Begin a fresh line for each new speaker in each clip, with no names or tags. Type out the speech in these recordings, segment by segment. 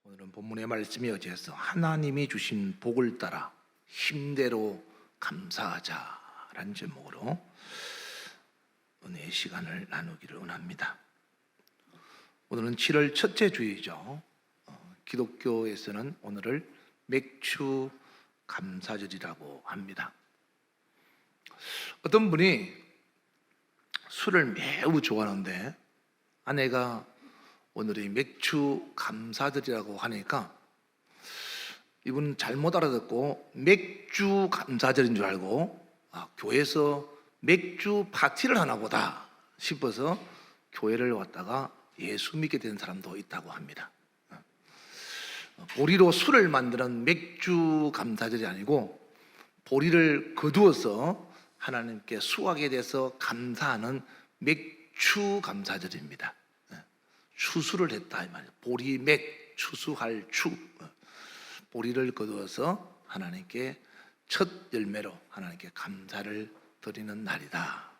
오늘은 본문의 말씀이 어디에서 하나님이 주신 복을 따라 힘대로 감사하자라는 제목으로 은혜의 시간을 나누기를 원합니다. 오늘은 7월 첫째 주일이죠. 기독교에서는 오늘을 맥주 감사절이라고 합니다. 어떤 분이 술을 매우 좋아하는데 아내가 오늘이 맥주 감사절이라고 하니까 이분은 잘못 알아듣고 맥주 감사절인 줄 알고 교회에서 맥주 파티를 하나 보다 싶어서 교회를 왔다가 예수 믿게 된 사람도 있다고 합니다. 보리로 술을 만드는 맥주 감사절이 아니고 보리를 거두어서 하나님께 수확에 대해서 감사하는 맥주 감사절입니다. 추수를 했다 이 말이에요. 보리맥, 추수할 추. 보리를 거두어서 하나님께 첫 열매로 하나님께 감사를 드리는 날이다.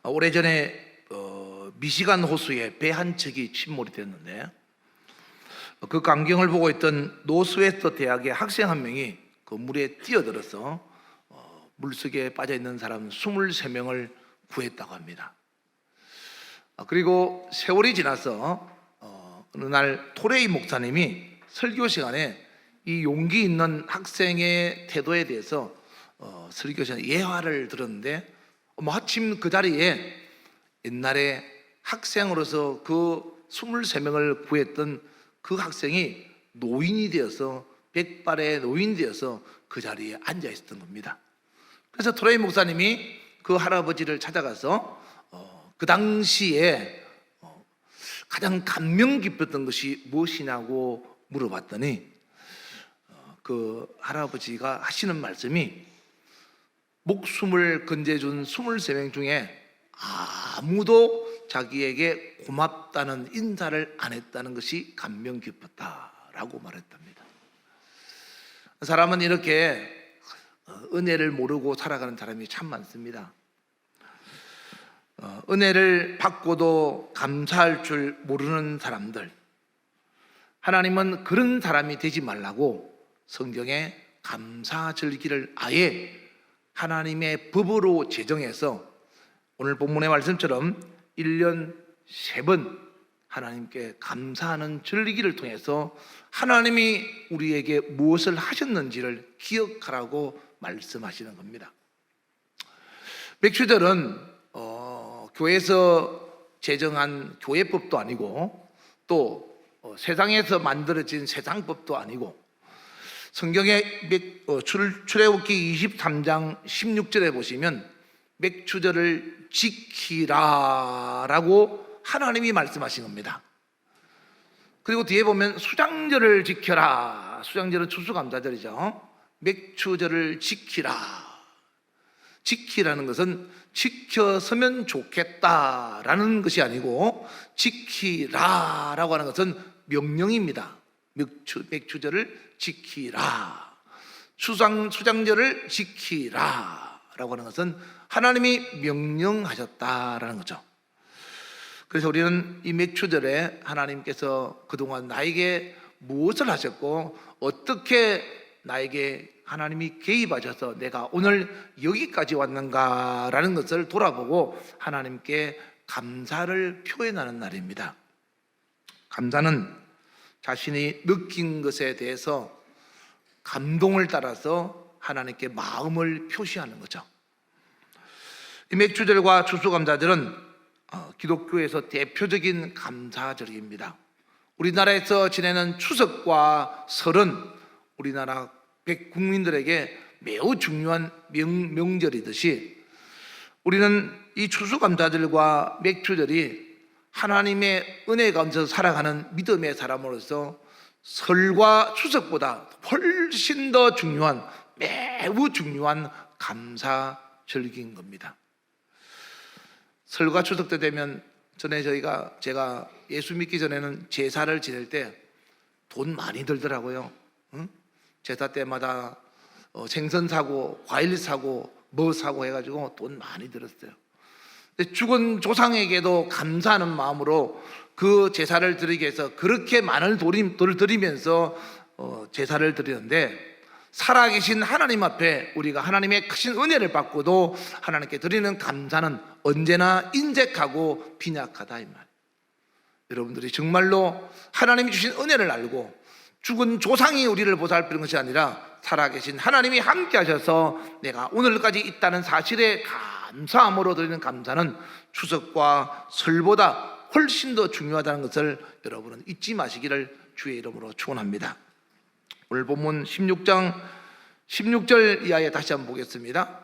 오래전에 미시간 호수에 배 한 척이 침몰이 됐는데 그 광경을 보고 있던 노스웨스트 대학의 학생 한 명이 그 물에 뛰어들어서 물속에 빠져있는 사람 23명을 구했다고 합니다. 그리고 세월이 지나서 어느 날 토레이 목사님이 설교 시간에 이 용기 있는 학생의 태도에 대해서 설교 시간에 예화를 들었는데 마침 그 자리에 옛날에 학생으로서 그 23명을 구했던 그 학생이 노인이 되어서 백발의 노인이 되어서 그 자리에 앉아 있었던 겁니다. 그래서 토레이 목사님이 그 할아버지를 찾아가서 그 당시에 가장 감명 깊었던 것이 무엇이냐고 물어봤더니 그 할아버지가 하시는 말씀이 목숨을 건져준 23명 중에 아무도 자기에게 고맙다는 인사를 안 했다는 것이 감명 깊었다라고 말했답니다. 사람은 이렇게 은혜를 모르고 살아가는 사람이 참 많습니다. 은혜를 받고도 감사할 줄 모르는 사람들, 하나님은 그런 사람이 되지 말라고 성경에 감사절기를 아예 하나님의 법으로 제정해서 오늘 본문의 말씀처럼 1년 3번 하나님께 감사하는 절기를 통해서 하나님이 우리에게 무엇을 하셨는지를 기억하라고 말씀하시는 겁니다. 맥주절은 교회에서 제정한 교회법도 아니고 또 세상에서 만들어진 세상법도 아니고 성경의 출애굽기 23장 16절에 보시면 맥주절을 지키라라고 하나님이 말씀하신 겁니다. 그리고 뒤에 보면 수장절을 지켜라. 수장절은 추수감사절이죠. 맥주절을 지키라. 지키라는 것은 지켜서면 좋겠다라는 것이 아니고 지키라라고 하는 것은 명령입니다. 맥주절을 지키라. 수장절을 지키라라고 하는 것은 하나님이 명령하셨다라는 거죠. 그래서 우리는 이 맥주절에 하나님께서 그동안 나에게 무엇을 하셨고 어떻게 나에게 하나님이 개입하셔서 내가 오늘 여기까지 왔는가라는 것을 돌아보고 하나님께 감사를 표현하는 날입니다. 감사는 자신이 느낀 것에 대해서 감동을 따라서 하나님께 마음을 표시하는 거죠. 이 맥주절과 추수감사절은 기독교에서 대표적인 감사절입니다. 우리나라에서 지내는 추석과 설은 우리나라 국민들에게 매우 중요한 명절이듯이 우리는 이 추수감사절과 맥주절이 하나님의 은혜 가운데서 살아가는 믿음의 사람으로서 설과 추석보다 훨씬 더 중요한 매우 중요한 감사절기인 겁니다. 설과 추석 때 되면 전에 제가 예수 믿기 전에는 제사를 지낼 때 돈 많이 들더라고요. 제사 때마다 생선 사고 과일 사고 뭐 사고 해가지고 돈 많이 들었어요. 죽은 조상에게도 감사하는 마음으로 그 제사를 드리기 위해서 그렇게 많은 돌을 드리면서 제사를 드리는데, 살아계신 하나님 앞에 우리가 하나님의 크신 은혜를 받고도 하나님께 드리는 감사는 언제나 인색하고 빈약하다 이 말. 여러분들이 정말로 하나님이 주신 은혜를 알고 죽은 조상이 우리를 보살피는 것이 아니라 살아계신 하나님이 함께 하셔서 내가 오늘까지 있다는 사실에 감사함으로 드리는 감사는 추석과 설보다 훨씬 더 중요하다는 것을 여러분은 잊지 마시기를 주의 이름으로 축원합니다. 오늘 본문 16장 16절 이하에 다시 한번 보겠습니다.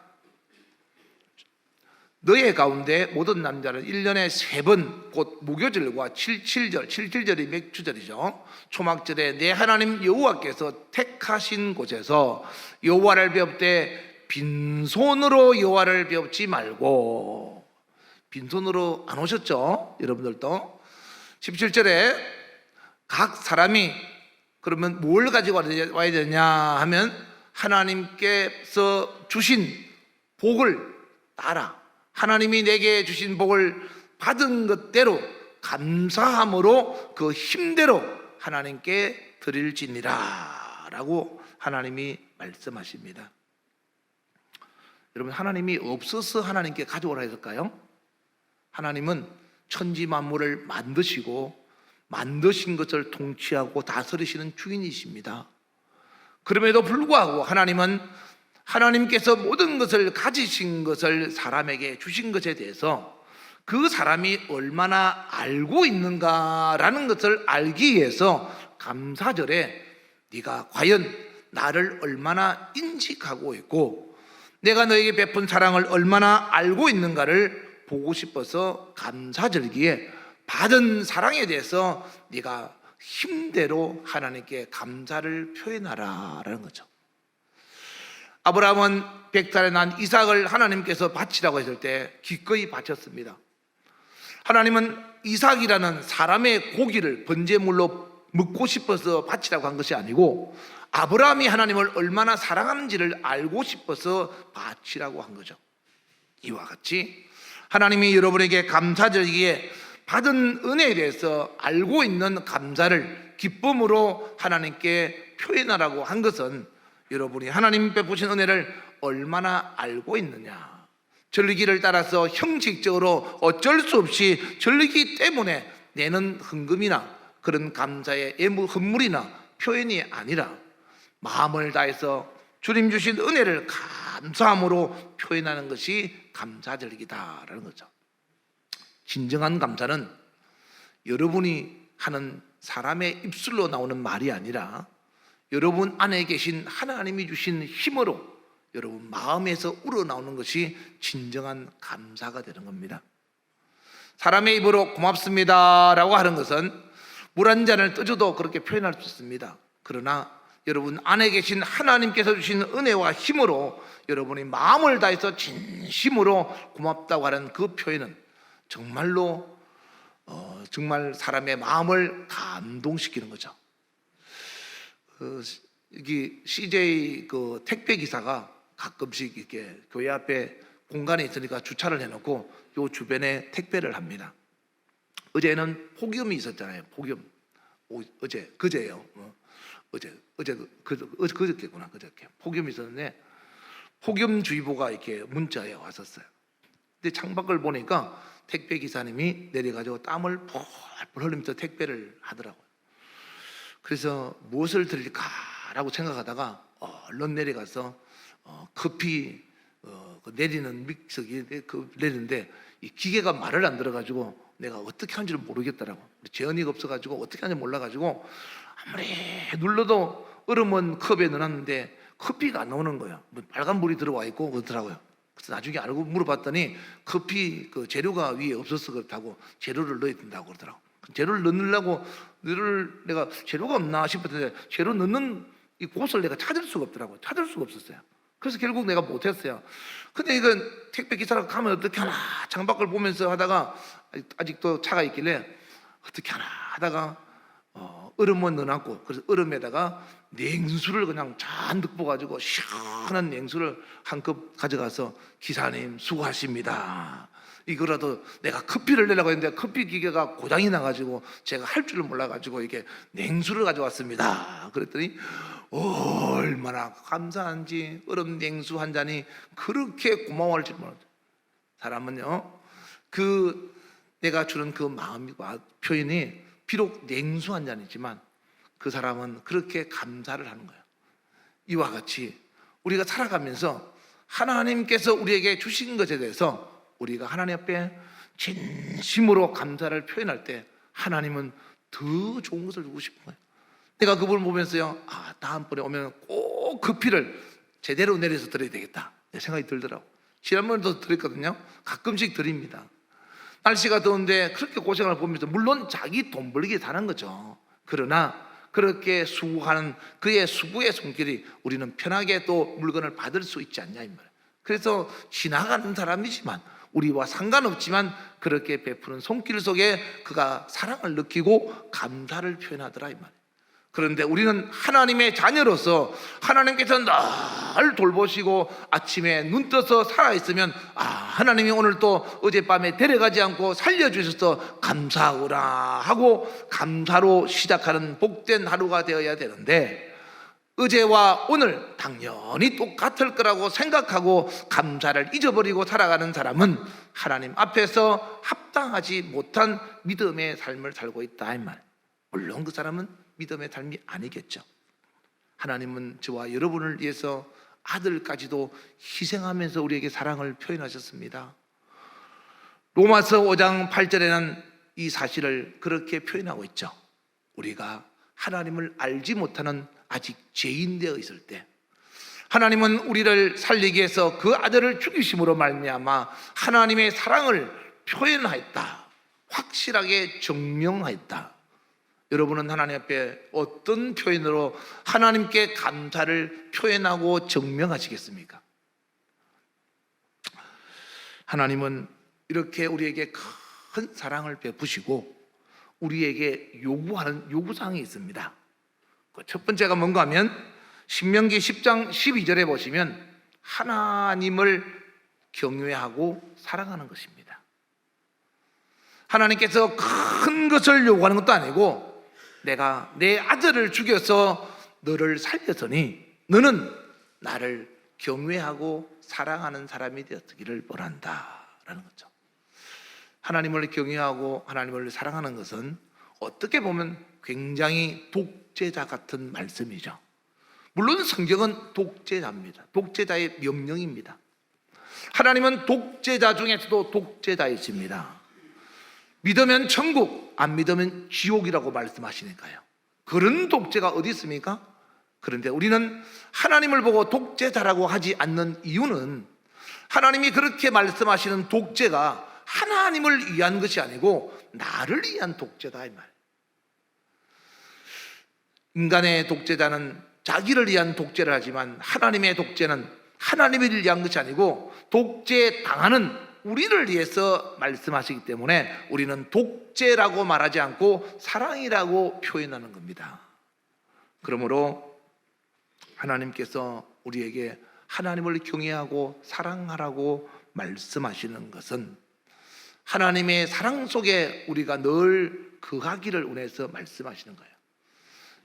너의 가운데 모든 남자는 1년에 3번 곧 무교절과 77절이 맥주절이죠. 초막절에 내 하나님 여호와께서 택하신 곳에서 여호와를 배웁되 빈손으로 여호와를 배웁지 말고. 빈손으로 안 오셨죠? 여러분들도 17절에 각 사람이 그러면 뭘 가지고 와야 되냐 하면 하나님께서 주신 복을 따라 하나님이 내게 주신 복을 받은 것대로 감사함으로 그 힘대로 하나님께 드릴지니라 라고 하나님이 말씀하십니다. 여러분, 하나님이 없어서 하나님께 가져오라 했을까요? 하나님은 천지 만물을 만드시고 만드신 것을 통치하고 다스리시는 주인이십니다. 그럼에도 불구하고 하나님은 하나님께서 모든 것을 가지신 것을 사람에게 주신 것에 대해서 그 사람이 얼마나 알고 있는가라는 것을 알기 위해서 감사절에 네가 과연 나를 얼마나 인식하고 있고 내가 너에게 베푼 사랑을 얼마나 알고 있는가를 보고 싶어서 감사절기에 받은 사랑에 대해서 네가 힘대로 하나님께 감사를 표현하라라는 거죠. 아브라함은 100살에 난 이삭을 하나님께서 바치라고 했을 때 기꺼이 바쳤습니다. 하나님은 이삭이라는 사람의 고기를 번제물로 먹고 싶어서 바치라고 한 것이 아니고 아브라함이 하나님을 얼마나 사랑하는지를 알고 싶어서 바치라고 한 거죠. 이와 같이 하나님이 여러분에게 감사절기에 받은 은혜에 대해서 알고 있는 감사를 기쁨으로 하나님께 표현하라고 한 것은 여러분이 하나님 베푸신 은혜를 얼마나 알고 있느냐. 절기를 따라서 형식적으로 어쩔 수 없이 절기 때문에 내는 헌금이나 그런 감사의 헌물이나 표현이 아니라 마음을 다해서 주님 주신 은혜를 감사함으로 표현하는 것이 감사절기다라는 거죠. 진정한 감사는 여러분이 하는 사람의 입술로 나오는 말이 아니라 여러분 안에 계신 하나님이 주신 힘으로 여러분 마음에서 우러나오는 것이 진정한 감사가 되는 겁니다. 사람의 입으로 고맙습니다 라고 하는 것은 물 한 잔을 떠줘도 그렇게 표현할 수 있습니다. 그러나 여러분 안에 계신 하나님께서 주신 은혜와 힘으로 여러분이 마음을 다해서 진심으로 고맙다고 하는 그 표현은 정말로 정말 사람의 마음을 감동시키는 거죠. 여기 CJ 그 택배 기사가 가끔씩 이렇게 교회 앞에 공간에 있으니까 주차를 해놓고 요 주변에 택배를 합니다. 어제는 폭염이 있었잖아요. 폭염. 그제예요. 그저께구나. 그저께 폭염이 있었는데 폭염주의보가 이렇게 문자에 왔었어요. 근데 창밖을 보니까 택배 기사님이 내려가지고 땀을 펄펄 흘리면서 택배를 하더라고요. 그래서 무엇을 드릴까라고 생각하다가 얼른 내려가서 커피 내리는 믹서기 내리는데 이 기계가 말을 안 들어가지고 내가 어떻게 하는지를 모르겠더라고. 재현이가 없어가지고 어떻게 하는지 몰라가지고 아무리 눌러도 얼음은 컵에 넣어놨는데 커피가 안 나오는 거야. 빨간 물이 들어와 있고 그렇더라고요. 그래서 나중에 알고 물어봤더니 커피 그 재료가 위에 없어서 그렇다고 재료를 넣어야 된다고 그러더라고. 재료를 넣으려고 내가 재료가 없나 싶었는데 재료 넣는 이 곳을 내가 찾을 수가 없더라고요. 찾을 수가 없었어요. 그래서 결국 내가 못했어요. 근데 이건 택배 기사가 가면 어떻게 하나 창밖을 보면서 하다가 아직도 차가 있길래 어떻게 하나 하다가 얼음을 넣어놨고 그래서 얼음에다가 냉수를 그냥 잔뜩 부어가지고 시원한 냉수를 한 컵 가져가서 기사님 수고하십니다. 이거라도 내가 커피를 내려고 했는데 커피 기계가 고장이 나가지고 제가 할 줄을 몰라가지고 이게 냉수를 가져왔습니다. 그랬더니 얼마나 감사한지 얼음 냉수 한 잔이 그렇게 고마워할지 몰라요. 사람은요, 그 내가 주는 그 마음과 표현이 비록 냉수 한 잔이지만 그 사람은 그렇게 감사를 하는 거예요. 이와 같이 우리가 살아가면서 하나님께서 우리에게 주신 것에 대해서 우리가 하나님 앞에 진심으로 감사를 표현할 때 하나님은 더 좋은 것을 주고 싶은 거예요. 내가 그분을 보면서요, 다음번에 오면 꼭 그 피를 제대로 내려서 드려야 되겠다 생각이 들더라고. 지난번에도 드렸거든요. 가끔씩 드립니다. 날씨가 더운데 그렇게 고생을 보면서 물론 자기 돈 벌기 사는 거죠. 그러나 그렇게 수고하는 그의 수고의 손길이 우리는 편하게 또 물건을 받을 수 있지 않냐 이 말이에요. 그래서 지나가는 사람이지만 우리와 상관없지만 그렇게 베푸는 손길 속에 그가 사랑을 느끼고 감사를 표현하더라 이 말이에요. 그런데 우리는 하나님의 자녀로서 하나님께서 날 돌보시고 아침에 눈 떠서 살아있으면 하나님이 오늘 또 어젯밤에 데려가지 않고 살려주셔서 감사하구나 하고 감사로 시작하는 복된 하루가 되어야 되는데, 어제와 오늘 당연히 똑같을 거라고 생각하고 감사를 잊어버리고 살아가는 사람은 하나님 앞에서 합당하지 못한 믿음의 삶을 살고 있다 이 말. 물론 그 사람은 믿음의 삶이 아니겠죠. 하나님은 저와 여러분을 위해서 아들까지도 희생하면서 우리에게 사랑을 표현하셨습니다. 로마서 5장 8절에는 이 사실을 그렇게 표현하고 있죠. 우리가 하나님을 알지 못하는 아직 죄인 되어 있을 때 하나님은 우리를 살리기 위해서 그 아들을 죽이심으로 말미암아 하나님의 사랑을 표현하였다, 확실하게 증명하였다. 여러분은 하나님 앞에 어떤 표현으로 하나님께 감사를 표현하고 증명하시겠습니까? 하나님은 이렇게 우리에게 큰 사랑을 베푸시고 우리에게 요구하는 요구사항이 있습니다. 첫 번째가 뭔가 하면 신명기 10장 12절에 보시면 하나님을 경외하고 사랑하는 것입니다. 하나님께서 큰 것을 요구하는 것도 아니고 내가 내 아들을 죽여서 너를 살렸으니 너는 나를 경외하고 사랑하는 사람이 되었기를 원한다 라는 거죠. 하나님을 경외하고 하나님을 사랑하는 것은 어떻게 보면 굉장히 독재자 같은 말씀이죠. 물론 성경은 독재자입니다. 독재자의 명령입니다. 하나님은 독재자 중에서도 독재자이십니다. 믿으면 천국, 안 믿으면 지옥이라고 말씀하시니까요. 그런 독재가 어디 있습니까? 그런데 우리는 하나님을 보고 독재자라고 하지 않는 이유는 하나님이 그렇게 말씀하시는 독재가 하나님을 위한 것이 아니고 나를 위한 독재다 이 말. 인간의 독재자는 자기를 위한 독재를 하지만 하나님의 독재는 하나님을 위한 것이 아니고 독재당하는 우리를 위해서 말씀하시기 때문에 우리는 독재라고 말하지 않고 사랑이라고 표현하는 겁니다. 그러므로 하나님께서 우리에게 하나님을 경외하고 사랑하라고 말씀하시는 것은 하나님의 사랑 속에 우리가 늘 거하기를 원해서 말씀하시는 거예요.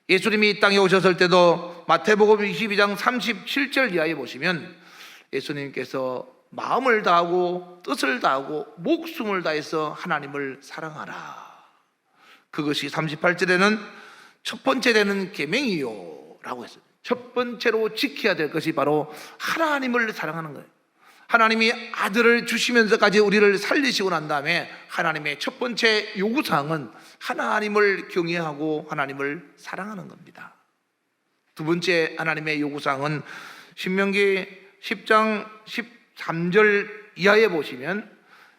예수님이 이 땅에 오셨을 때도 마태복음 22장 37절 이하에 보시면 예수님께서 마음을 다하고 뜻을 다하고 목숨을 다해서 하나님을 사랑하라. 그것이 38절에는 첫 번째 되는 계명이요 라고 했어요. 첫 번째로 지켜야 될 것이 바로 하나님을 사랑하는 거예요. 하나님이 아들을 주시면서까지 우리를 살리시고 난 다음에 하나님의 첫 번째 요구사항은 하나님을 경외하고 하나님을 사랑하는 겁니다. 두 번째 하나님의 요구사항은 신명기 10장 13절 이하에 보시면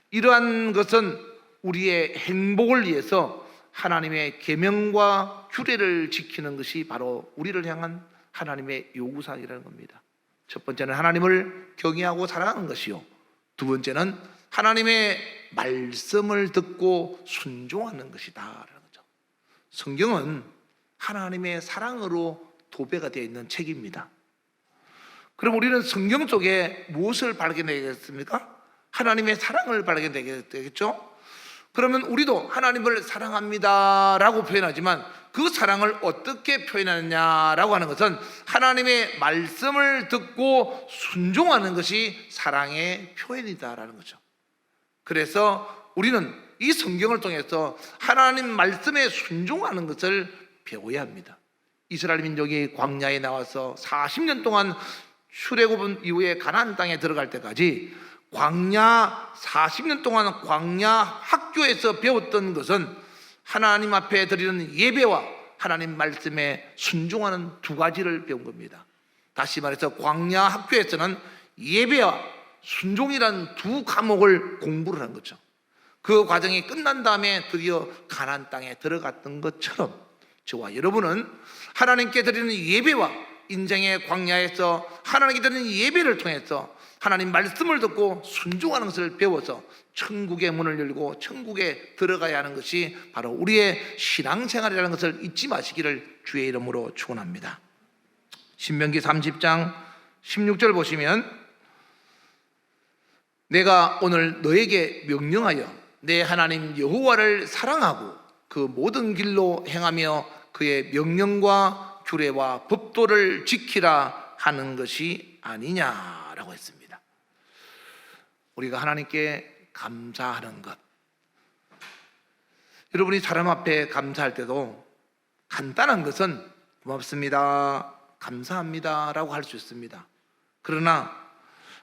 이러한 것은 우리의 행복을 위해서 하나님의 계명과 규례를 지키는 것이 바로 우리를 향한 하나님의 요구사항이라는 겁니다. 첫 번째는 하나님을 경외하고 사랑하는 것이요, 두 번째는 하나님의 말씀을 듣고 순종하는 것이다 라는 거죠. 성경은 하나님의 사랑으로 도배가 되어 있는 책입니다. 그럼 우리는 성경 속에 무엇을 발견해야겠습니까? 하나님의 사랑을 발견되게 되겠죠? 그러면 우리도 하나님을 사랑합니다라고 표현하지만 그 사랑을 어떻게 표현하느냐라고 하는 것은 하나님의 말씀을 듣고 순종하는 것이 사랑의 표현이다라는 거죠. 그래서 우리는 이 성경을 통해서 하나님 말씀에 순종하는 것을 배워야 합니다. 이스라엘 민족이 광야에 나와서 40년 동안 출애굽은 이후에 가나안 땅에 들어갈 때까지 광야 40년 동안 광야 학교에서 배웠던 것은 하나님 앞에 드리는 예배와 하나님 말씀에 순종하는 두 가지를 배운 겁니다. 다시 말해서 광야 학교에서는 예배와 순종이라는 두 과목을 공부를 한 거죠. 그 과정이 끝난 다음에 드디어 가나안 땅에 들어갔던 것처럼 저와 여러분은 하나님께 드리는 예배와 인생의 광야에서 하나님께 드리는 예배를 통해서 하나님 말씀을 듣고 순종하는 것을 배워서 천국의 문을 열고 천국에 들어가야 하는 것이 바로 우리의 신앙생활이라는 것을 잊지 마시기를 주의 이름으로 축원합니다. 신명기 30장 16절 보시면 내가 오늘 너에게 명령하여 내 하나님 여호와를 사랑하고 그 모든 길로 행하며 그의 명령과 규례와 법도를 지키라 하는 것이 아니냐라고 했습니다. 우리가 하나님께 감사하는 것, 여러분이 사람 앞에 감사할 때도 간단한 것은 고맙습니다, 감사합니다 라고 할 수 있습니다. 그러나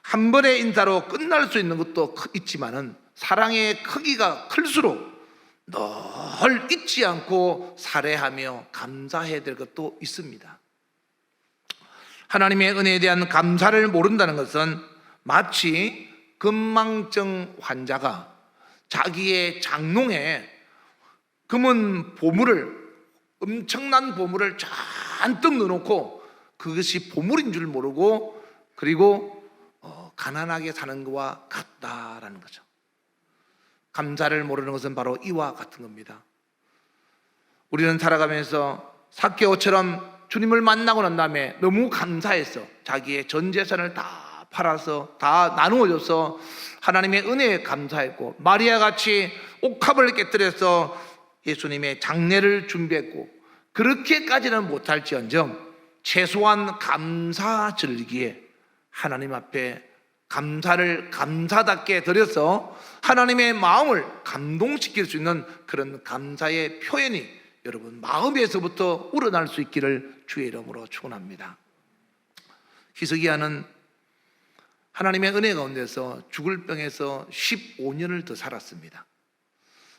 한 번의 인사로 끝날 수 있는 것도 있지만은 사랑의 크기가 클수록 늘 잊지 않고 살해하며 감사해야 될 것도 있습니다. 하나님의 은혜에 대한 감사를 모른다는 것은 마치 금망증 환자가 자기의 장롱에 금은 보물을, 엄청난 보물을 잔뜩 넣어놓고 그것이 보물인 줄 모르고 그리고 가난하게 사는 것과 같다라는 거죠. 감사를 모르는 것은 바로 이와 같은 겁니다. 우리는 살아가면서 삭개오처럼 주님을 만나고 난 다음에 너무 감사해서 자기의 전 재산을 다 팔아서 다 나누어줘서 하나님의 은혜에 감사했고, 마리아 같이 옥합을 깨뜨려서 예수님의 장례를 준비했고, 그렇게까지는 못할지언정 최소한 감사 절기에 하나님 앞에 감사를 감사답게 드려서 하나님의 마음을 감동시킬 수 있는 그런 감사의 표현이 여러분 마음에서부터 우러날 수 있기를 주의 이름으로 축원합니다. 히스기야는 하나님의 은혜 가운데서 죽을 병에서 15년을 더 살았습니다.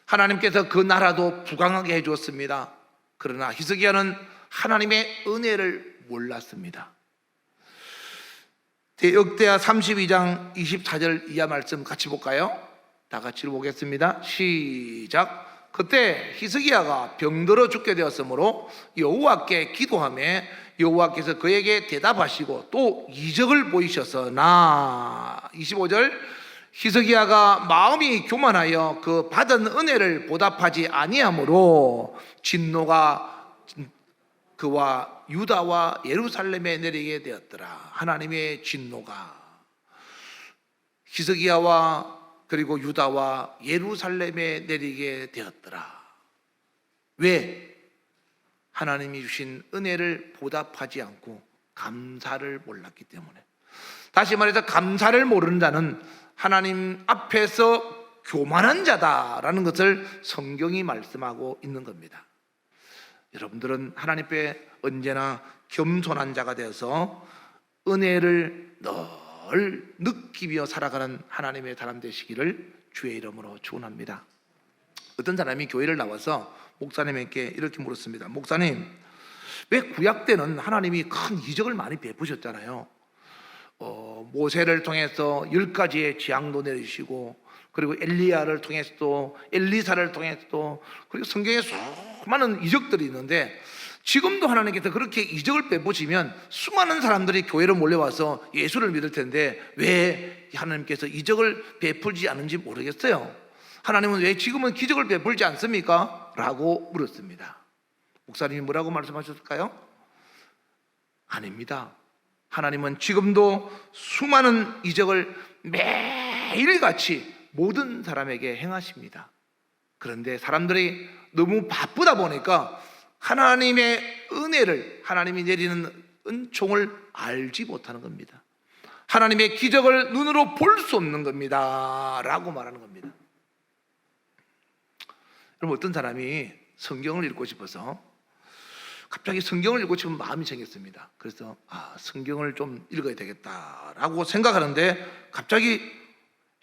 하나님께서 그 나라도 부강하게 해주었습니다. 그러나 히스기야는 하나님의 은혜를 몰랐습니다. 역대하 32장 24절 이하 말씀 같이 볼까요? 다 같이 보겠습니다. 시작. 그때 히스기야가 병들어 죽게 되었으므로 여호와께 기도하며 여호와께서 그에게 대답하시고 또 이적을 보이셨으나 25절 히스기야가 마음이 교만하여 그 받은 은혜를 보답하지 아니하므로 진노가 그와 유다와 예루살렘에 내리게 되었더라. 하나님의 진노가 히스기야와 그리고 유다와 예루살렘에 내리게 되었더라. 왜? 하나님이 주신 은혜를 보답하지 않고 감사를 몰랐기 때문에. 다시 말해서 감사를 모르는 자는 하나님 앞에서 교만한 자다라는 것을 성경이 말씀하고 있는 겁니다. 여러분들은 하나님 앞에 언제나 겸손한 자가 되어서 은혜를 늘 느끼며 살아가는 하나님의 사람 되시기를 주의 이름으로 축원합니다. 어떤 사람이 교회를 나와서 목사님에게 이렇게 물었습니다. 목사님, 왜 구약 때는 하나님이 큰 이적을 많이 베푸셨잖아요. 모세를 통해서 10가지의 재앙도 내리시고, 그리고 엘리야를 통해서도, 엘리사를 통해서도, 그리고 성경에 수많은 이적들이 있는데 지금도 하나님께서 그렇게 이적을 베푸시면 수많은 사람들이 교회로 몰려와서 예수를 믿을 텐데 왜 하나님께서 이적을 베풀지 않은지 모르겠어요. 하나님은 왜 지금은 기적을 베풀지 않습니까? 라고 물었습니다. 목사님이 뭐라고 말씀하셨을까요? 아닙니다. 하나님은 지금도 수많은 이적을 매일같이 모든 사람에게 행하십니다. 그런데 사람들이 너무 바쁘다 보니까 하나님의 은혜를, 하나님이 내리는 은총을 알지 못하는 겁니다. 하나님의 기적을 눈으로 볼 수 없는 겁니다 라고 말하는 겁니다. 여러분, 어떤 사람이 성경을 읽고 싶어서 갑자기 성경을 읽고 싶은 마음이 생겼습니다. 그래서 성경을 좀 읽어야 되겠다라고 생각하는데 갑자기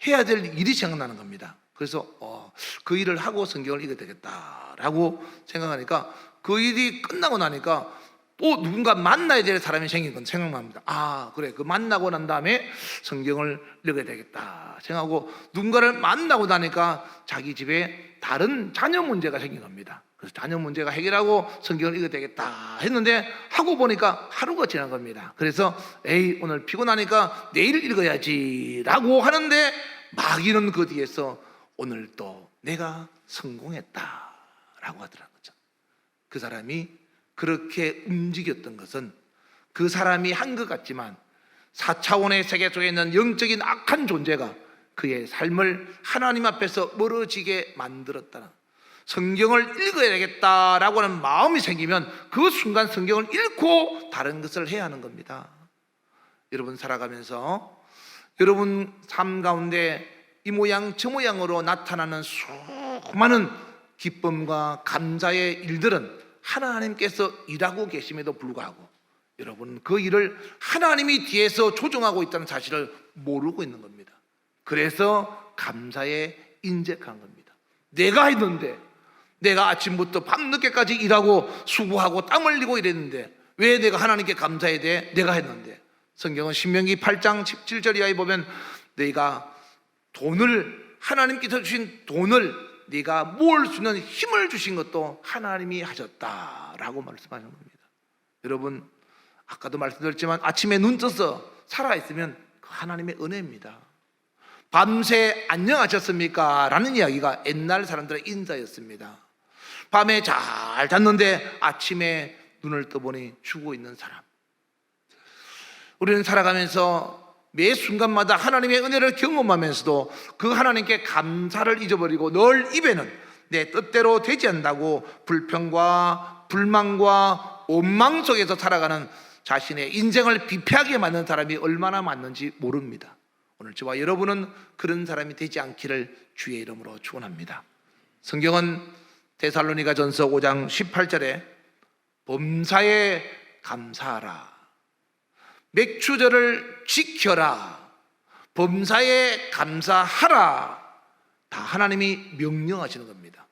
해야 될 일이 생각나는 겁니다. 그래서 그 일을 하고 성경을 읽어야 되겠다라고 생각하니까 그 일이 끝나고 나니까 또 누군가 만나야 될 사람이 생긴 건 생각납니다. 그래, 그 만나고 난 다음에 성경을 읽어야 되겠다 생각하고, 누군가를 만나고 나니까 자기 집에 다른 자녀 문제가 생긴 겁니다. 그래서 자녀 문제가 해결하고 성경을 읽어야 되겠다 했는데 하고 보니까 하루가 지난 겁니다. 그래서 오늘 피곤하니까 내일 읽어야지 라고 하는데 마귀는 그 뒤에서 오늘 또 내가 성공했다 라고 하더라고요. 그 사람이 그렇게 움직였던 것은 그 사람이 한 것 같지만 4차원의 세계 속에 있는 영적인 악한 존재가 그의 삶을 하나님 앞에서 멀어지게 만들었다는, 성경을 읽어야 되겠다라고 하는 마음이 생기면 그 순간 성경을 읽고 다른 것을 해야 하는 겁니다. 여러분 살아가면서 여러분 삶 가운데 이 모양 저 모양으로 나타나는 수많은 기쁨과 감사의 일들은 하나님께서 일하고 계심에도 불구하고 여러분 그 일을 하나님이 뒤에서 조정하고 있다는 사실을 모르고 있는 겁니다. 그래서 감사에 인색한 겁니다. 내가 했는데, 내가 아침부터 밤늦게까지 일하고 수고하고 땀 흘리고 이랬는데 왜 내가 하나님께 감사해야 돼? 내가 했는데. 성경은 신명기 8장 17절 이하에 보면 내가 돈을, 하나님께서 주신 돈을 네가 모을 수 있는 힘을 주신 것도 하나님이 하셨다라고 말씀하는 겁니다. 여러분, 아까도 말씀드렸지만 아침에 눈 떠서 살아있으면 그 하나님의 은혜입니다. 밤새 안녕하셨습니까? 라는 이야기가 옛날 사람들의 인사였습니다. 밤에 잘 잤는데 아침에 눈을 떠보니 죽어 있는 사람. 우리는 살아가면서 매 순간마다 하나님의 은혜를 경험하면서도 그 하나님께 감사를 잊어버리고 늘 입에는 내 뜻대로 되지 않는다고 불평과 불만과 원망 속에서 살아가는 자신의 인생을 비패하게 만든 사람이 얼마나 많은지 모릅니다. 오늘 저와 여러분은 그런 사람이 되지 않기를 주의 이름으로 축원합니다. 성경은 데살로니가전서 5장 18절에 범사에 감사하라, 맥추절을 지켜라, 범사에 감사하라, 다 하나님이 명령하시는 겁니다.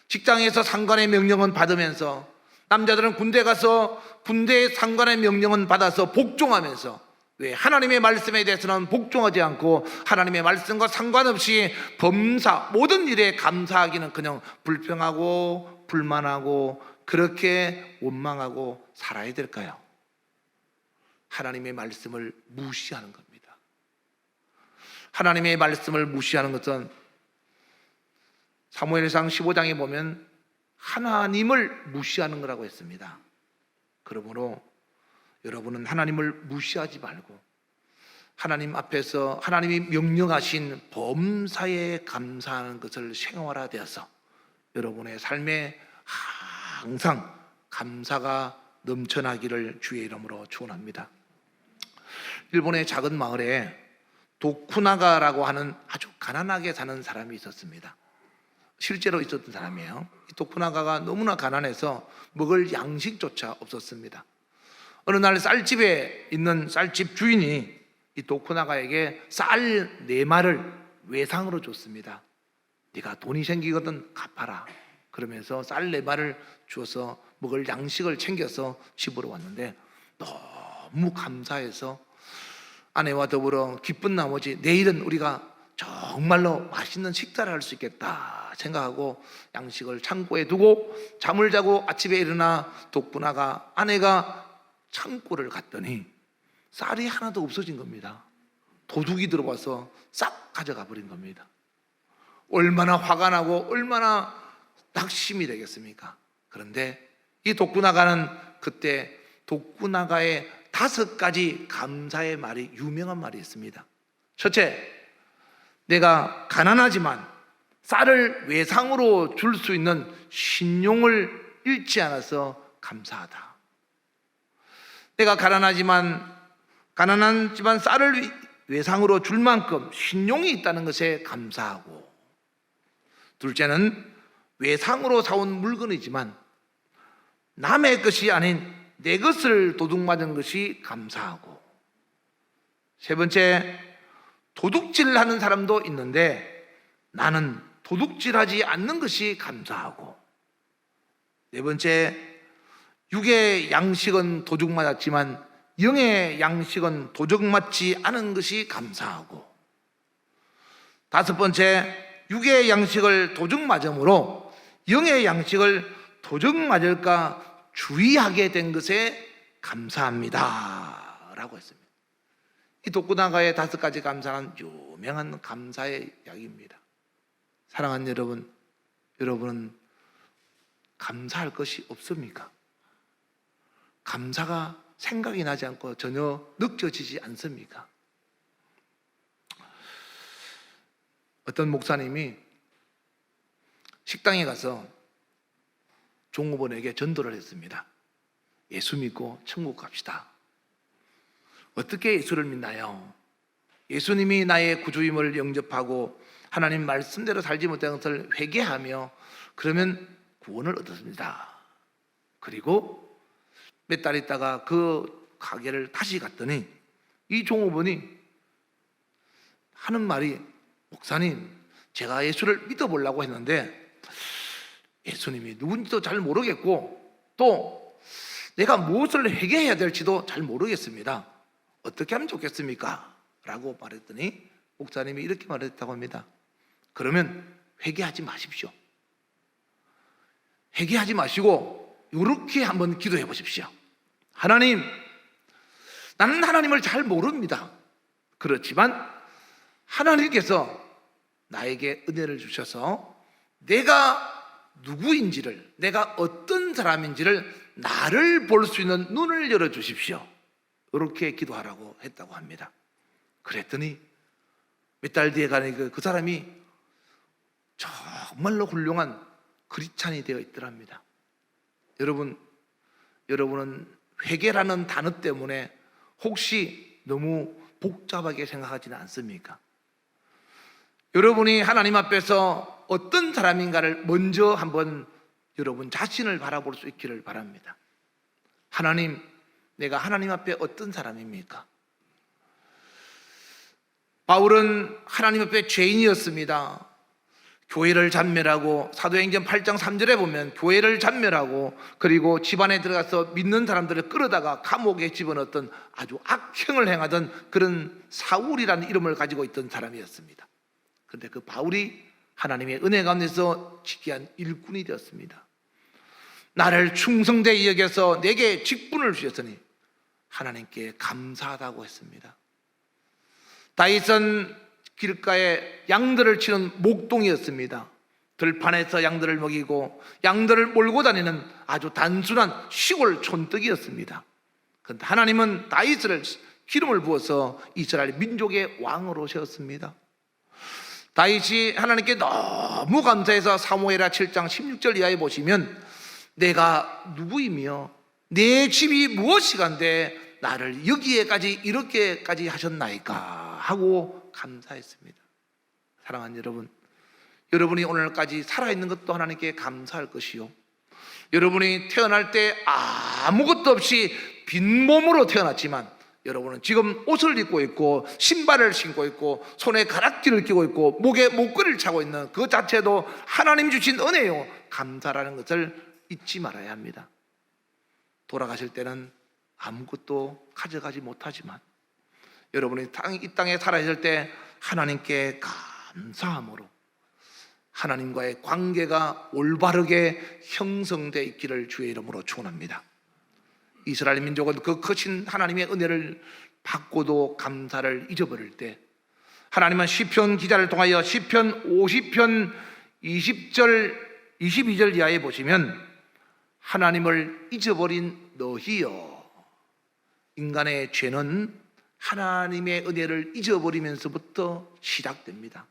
직장에서 상관의 명령은 받으면서, 남자들은 군대 가서 군대의 상관의 명령은 받아서 복종하면서, 왜 하나님의 말씀에 대해서는 복종하지 않고 하나님의 말씀과 상관없이 범사 모든 일에 감사하기는 그냥 불평하고 불만하고 그렇게 원망하고 살아야 될까요? 하나님의 말씀을 무시하는 겁니다. 하나님의 말씀을 무시하는 것은 사무엘상 15장에 보면 하나님을 무시하는 거라고 했습니다. 그러므로 여러분은 하나님을 무시하지 말고 하나님 앞에서 하나님이 명령하신 범사에 감사하는 것을 생활화되어서 여러분의 삶에 항상 감사가 넘쳐나기를 주의 이름으로 축원합니다. 일본의 작은 마을에 도쿠나가라고 하는 아주 가난하게 사는 사람이 있었습니다. 실제로 있었던 사람이에요. 이 도쿠나가가 너무나 가난해서 먹을 양식조차 없었습니다. 어느 날 쌀집에 있는 쌀집 주인이 이 도쿠나가에게 쌀 4마리를 외상으로 줬습니다. 네가 돈이 생기거든 갚아라. 그러면서 쌀 4마리를 주어서 먹을 양식을 챙겨서 집으로 왔는데 너무 감사해서 아내와 더불어 기쁜 나머지 내일은 우리가 정말로 맛있는 식사를 할 수 있겠다 생각하고 양식을 창고에 두고 잠을 자고 아침에 일어나 도쿠나가 아내가 창고를 갔더니 쌀이 하나도 없어진 겁니다. 도둑이 들어와서 싹 가져가 버린 겁니다. 얼마나 화가 나고 얼마나 낙심이 되겠습니까? 그런데 이 도쿠나가는 그때 도쿠나가의 5가지 감사의 말이, 유명한 말이 있습니다. 첫째, 내가 가난하지만 쌀을 외상으로 줄 수 있는 신용을 잃지 않아서 감사하다. 내가 가난하지만 쌀을 외상으로 줄 만큼 신용이 있다는 것에 감사하고, 둘째는 외상으로 사온 물건이지만 남의 것이 아닌 내 것을 도둑맞은 것이 감사하고, 세 번째, 도둑질하는 사람도 있는데 나는 도둑질하지 않는 것이 감사하고, 네 번째, 육의 양식은 도둑맞았지만 영의 양식은 도둑맞지 않은 것이 감사하고, 다섯 번째, 육의 양식을 도둑맞음으로 영의 양식을 도둑맞을까 주의하게 된 것에 감사합니다 라고 했습니다. 이 독구나가의 5가지 감사는 유명한 감사의 이야기입니다. 사랑하는 여러분, 여러분은 감사할 것이 없습니까? 감사가 생각이 나지 않고 전혀 느껴지지 않습니까? 어떤 목사님이 식당에 가서 종업원에게 전도를 했습니다. 예수 믿고 천국 갑시다. 어떻게 예수를 믿나요? 예수님이 나의 구주임을 영접하고 하나님 말씀대로 살지 못한 것을 회개하며 그러면 구원을 얻었습니다. 그리고 몇 달 있다가 그 가게를 다시 갔더니 이 종업원이 하는 말이, 목사님, 제가 예수를 믿어보려고 했는데 예수님이 누군지도 잘 모르겠고 또 내가 무엇을 회개해야 될지도 잘 모르겠습니다. 어떻게 하면 좋겠습니까? 라고 말했더니 목사님이 이렇게 말했다고 합니다. 그러면 회개하지 마십시오. 회개하지 마시고 이렇게 한번 기도해 보십시오. 하나님, 나는 하나님을 잘 모릅니다. 그렇지만 하나님께서 나에게 은혜를 주셔서 내가 누구인지를, 내가 어떤 사람인지를 나를 볼 수 있는 눈을 열어주십시오. 이렇게 기도하라고 했다고 합니다. 그랬더니 몇 달 뒤에 가니 그 사람이 정말로 훌륭한 크리스찬이 되어 있더랍니다. 여러분은 회개라는 단어 때문에 혹시 너무 복잡하게 생각하지는 않습니까? 여러분이 하나님 앞에서 어떤 사람인가를 먼저 한번 여러분 자신을 바라볼 수 있기를 바랍니다. 하나님, 내가 하나님 앞에 어떤 사람입니까? 바울은 하나님 앞에 죄인이었습니다. 교회를 잔멸하고, 사도행전 8장 3절에 보면 교회를 잔멸하고 그리고 집안에 들어가서 믿는 사람들을 끌어다가 감옥에 집어넣었던 아주 악행을 행하던 그런 사울이라는 이름을 가지고 있던 사람이었습니다. 그런데 그 바울이 하나님의 은혜 가운데서 지기한 일꾼이 되었습니다. 나를 충성되이 여겨서 내게 직분을 주셨으니 하나님께 감사하다고 했습니다. 다윗은 길가에 양들을 치는 목동이었습니다. 들판에서 양들을 먹이고 양들을 몰고 다니는 아주 단순한 시골 촌뜨기였습니다. 그런데 하나님은 다윗을 기름을 부어서 이스라엘 민족의 왕으로 세웠습니다. 다윗이 하나님께 너무 감사해서 사무엘하 7장 16절 이하에 보시면 내가 누구이며 내 집이 무엇이간데 나를 여기에까지 이렇게까지 하셨나이까 하고 감사했습니다. 사랑하는 여러분, 여러분이 오늘까지 살아있는 것도 하나님께 감사할 것이요, 여러분이 태어날 때 아무것도 없이 빈몸으로 태어났지만 여러분은 지금 옷을 입고 있고 신발을 신고 있고 손에 가락지를 끼고 있고 목에 목걸이를 차고 있는 그 자체도 하나님 주신 은혜요, 감사라는 것을 잊지 말아야 합니다. 돌아가실 때는 아무것도 가져가지 못하지만 여러분이 이 땅에 살아있을 때 하나님께 감사함으로 하나님과의 관계가 올바르게 형성되어 있기를 주의 이름으로 축원합니다. 이스라엘 민족은 그 크신 하나님의 은혜를 받고도 감사를 잊어버릴 때 하나님은 시편 기자를 통하여 시편 50편 20절 22절 이하에 보시면 하나님을 잊어버린 너희여, 인간의 죄는 하나님의 은혜를 잊어버리면서부터 시작됩니다.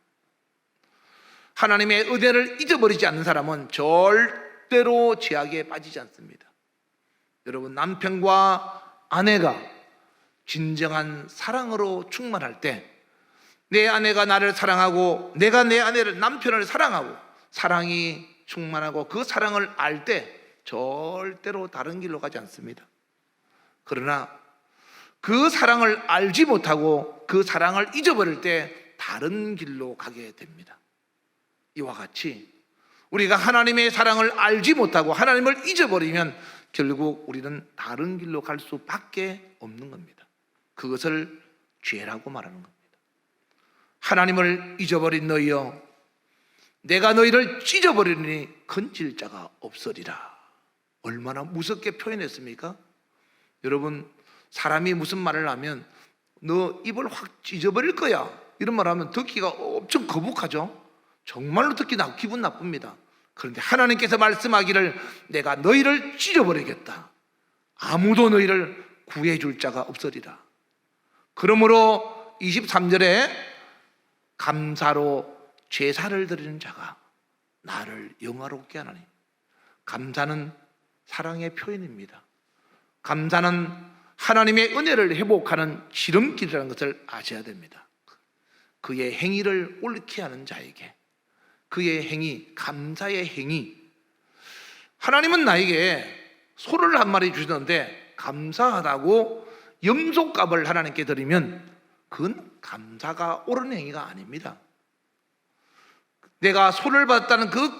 하나님의 은혜를 잊어버리지 않는 사람은 절대로 죄악에 빠지지 않습니다. 여러분, 남편과 아내가 진정한 사랑으로 충만할 때, 내 아내가 나를 사랑하고 내가 내 아내를, 남편을 사랑하고 사랑이 충만하고 그 사랑을 알 때 절대로 다른 길로 가지 않습니다. 그러나 그 사랑을 알지 못하고 그 사랑을 잊어버릴 때 다른 길로 가게 됩니다. 이와 같이 우리가 하나님의 사랑을 알지 못하고 하나님을 잊어버리면 결국 우리는 다른 길로 갈 수밖에 없는 겁니다. 그것을 죄라고 말하는 겁니다. 하나님을 잊어버린 너희여, 내가 너희를 찢어버리니 건질 자가 없으리라. 얼마나 무섭게 표현했습니까? 여러분, 사람이 무슨 말을 하면 너 입을 확 찢어버릴 거야, 이런 말 하면 듣기가 엄청 거북하죠. 정말로 듣기 기분 나쁩니다. 그런데 하나님께서 말씀하기를 내가 너희를 찢어버리겠다. 아무도 너희를 구해줄 자가 없으리라. 그러므로 23절에 감사로 제사를 드리는 자가 나를 영화롭게 하나니, 감사는 사랑의 표현입니다. 감사는 하나님의 은혜를 회복하는 지름길이라는 것을 아셔야 됩니다. 그의 행위를 옳게 하는 자에게, 그의 행위, 감사의 행위, 하나님은 나에게 소를 한 마리 주시는데 감사하다고 염소값을 하나님께 드리면 그건 감사가 옳은 행위가 아닙니다. 내가 소를 받았다는 그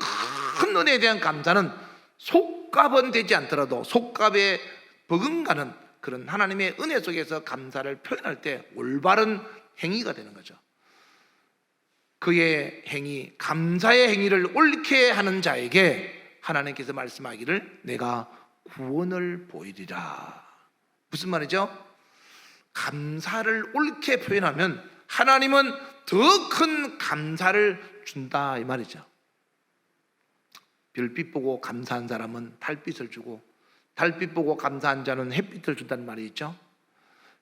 큰 은혜에 대한 감사는 속값은 되지 않더라도 속값에 버금가는 그런 하나님의 은혜 속에서 감사를 표현할 때 올바른 행위가 되는 거죠. 그의 행위, 감사의 행위를 옳게 하는 자에게 하나님께서 말씀하기를 내가 구원을 보이리라. 무슨 말이죠? 감사를 옳게 표현하면 하나님은 더 큰 감사를 준다, 이 말이죠. 별빛 보고 감사한 사람은 달빛을 주고, 달빛 보고 감사한 자는 햇빛을 준다는 말이 있죠.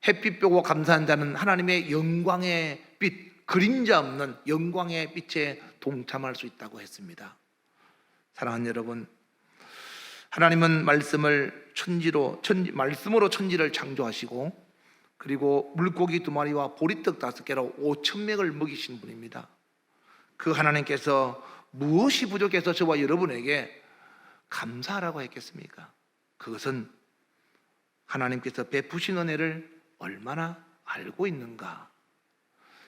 햇빛 보고 감사한 자는 하나님의 영광의 빛, 그림자 없는 영광의 빛에 동참할 수 있다고 했습니다. 사랑하는 여러분, 하나님은 말씀으로 천지를 창조하시고, 그리고 물고기 2마리와 보리떡 5개로 5,000명을 먹이신 분입니다. 그 하나님께서 무엇이 부족해서 저와 여러분에게 감사하라고 했겠습니까? 그것은 하나님께서 베푸신 은혜를 얼마나 알고 있는가.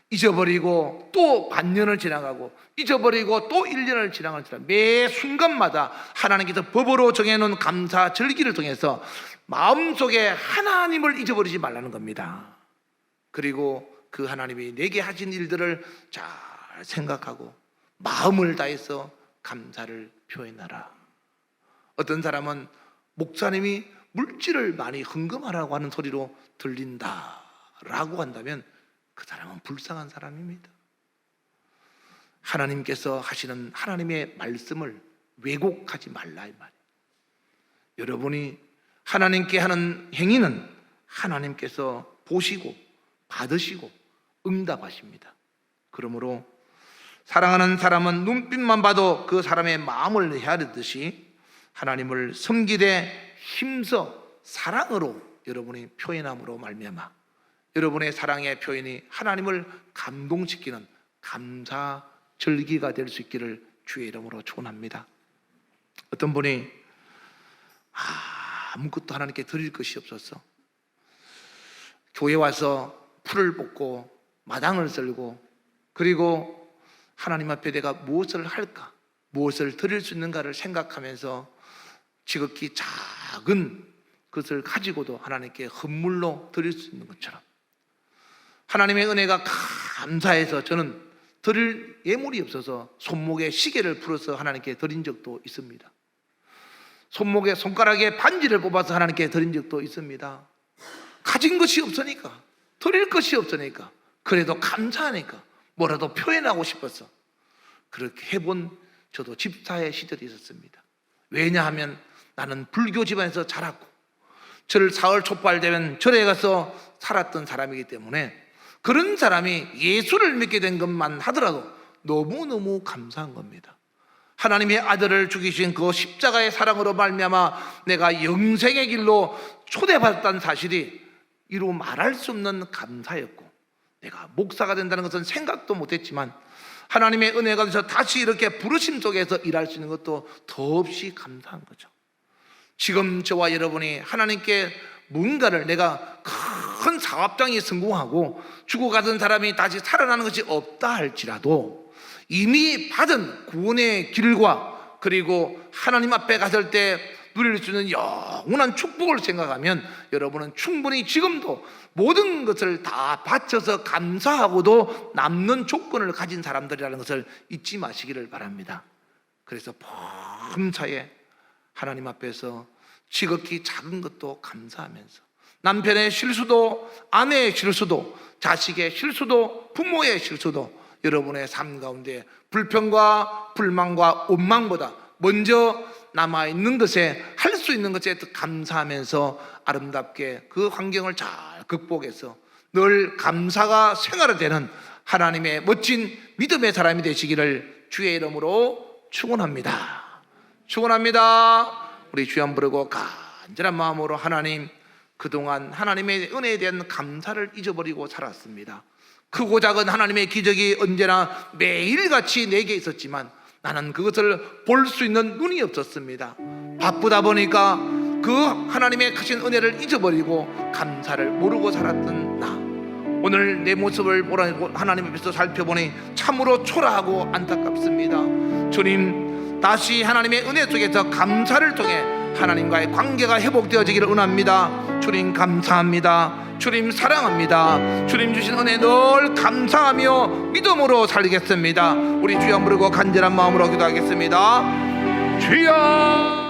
잊어버리고 또 반년을 지나가고, 잊어버리고 또 1년을 지나가는 매 순간마다 하나님께서 법으로 정해놓은 감사 절기를 통해서 마음속에 하나님을 잊어버리지 말라는 겁니다. 그리고 그 하나님이 내게 하신 일들을 잘 생각하고 마음을 다해서 감사를 표현하라. 어떤 사람은 목사님이 물질을 많이 헌금하라고 하는 소리로 들린다라고 한다면 그 사람은 불쌍한 사람입니다. 하나님께서 하시는 하나님의 말씀을 왜곡하지 말라, 이 말이에요. 여러분이 하나님께 하는 행위는 하나님께서 보시고 받으시고 응답하십니다. 그러므로 사랑하는 사람은 눈빛만 봐도 그 사람의 마음을 헤아리듯이 하나님을 섬기되 힘써 사랑으로 여러분이 표현함으로 말미암아 여러분의 사랑의 표현이 하나님을 감동시키는 감사 절기가 될 수 있기를 주의 이름으로 축원합니다. 어떤 분이 아무것도 하나님께 드릴 것이 없었어. 교회 와서 풀을 뽑고 마당을 썰고, 그리고 하나님 앞에 내가 무엇을 할까, 무엇을 드릴 수 있는가를 생각하면서 지극히 작은 것을 가지고도 하나님께 헌물로 드릴 수 있는 것처럼 하나님의 은혜가 감사해서 저는 드릴 예물이 없어서 손목에 시계를 풀어서 하나님께 드린 적도 있습니다. 손목에 손가락에 반지를 뽑아서 하나님께 드린 적도 있습니다. 가진 것이 없으니까, 드릴 것이 없으니까, 그래도 감사하니까 뭐라도 표현하고 싶어서 그렇게 해본 저도 집사의 시절이 있었습니다. 왜냐하면 나는 불교 집안에서 자랐고 절 사흘 촛발 되면 절에 가서 살았던 사람이기 때문에 그런 사람이 예수를 믿게 된 것만 하더라도 너무너무 감사한 겁니다. 하나님의 아들을 죽이신 그 십자가의 사랑으로 말미암아 내가 영생의 길로 초대받았다는 사실이 이루 말할 수 없는 감사였고, 내가 목사가 된다는 것은 생각도 못했지만 하나님의 은혜가 돼서 다시 이렇게 부르심 속에서 일할 수 있는 것도 더없이 감사한 거죠. 지금 저와 여러분이 하나님께 뭔가를, 내가 큰 사업장이 성공하고 죽어가던 사람이 다시 살아나는 것이 없다 할지라도 이미 받은 구원의 길과 그리고 하나님 앞에 갔을 때 누릴 수 있는 영원한 축복을 생각하면 여러분은 충분히 지금도 모든 것을 다 바쳐서 감사하고도 남는 조건을 가진 사람들이라는 것을 잊지 마시기를 바랍니다. 그래서 범사에 하나님 앞에서 지극히 작은 것도 감사하면서 남편의 실수도, 아내의 실수도, 자식의 실수도, 부모의 실수도 여러분의 삶 가운데 불평과 불만과 원망보다 먼저 남아있는 것에, 할 수 있는 것에 감사하면서 아름답게 그 환경을 잘 극복해서 늘 감사가 생활화되는 하나님의 멋진 믿음의 사람이 되시기를 주의 이름으로 축원합니다. 축원합니다. 우리 주여 한번 부르고 간절한 마음으로 하나님, 그동안 하나님의 은혜에 대한 감사를 잊어버리고 살았습니다. 크고 작은 하나님의 기적이 언제나 매일같이 내게 있었지만 나는 그것을 볼 수 있는 눈이 없었습니다. 바쁘다 보니까 그 하나님의 크신 은혜를 잊어버리고 감사를 모르고 살았던 나, 오늘 내 모습을 하나님 앞에서 살펴보니 참으로 초라하고 안타깝습니다. 주님, 다시 하나님의 은혜 속에서 감사를 통해 하나님과의 관계가 회복되어지기를 원합니다. 주님 감사합니다. 주님 사랑합니다. 주님 주신 은혜 늘 감사하며 믿음으로 살겠습니다. 우리 주여 부르고 간절한 마음으로 기도하겠습니다. 주여.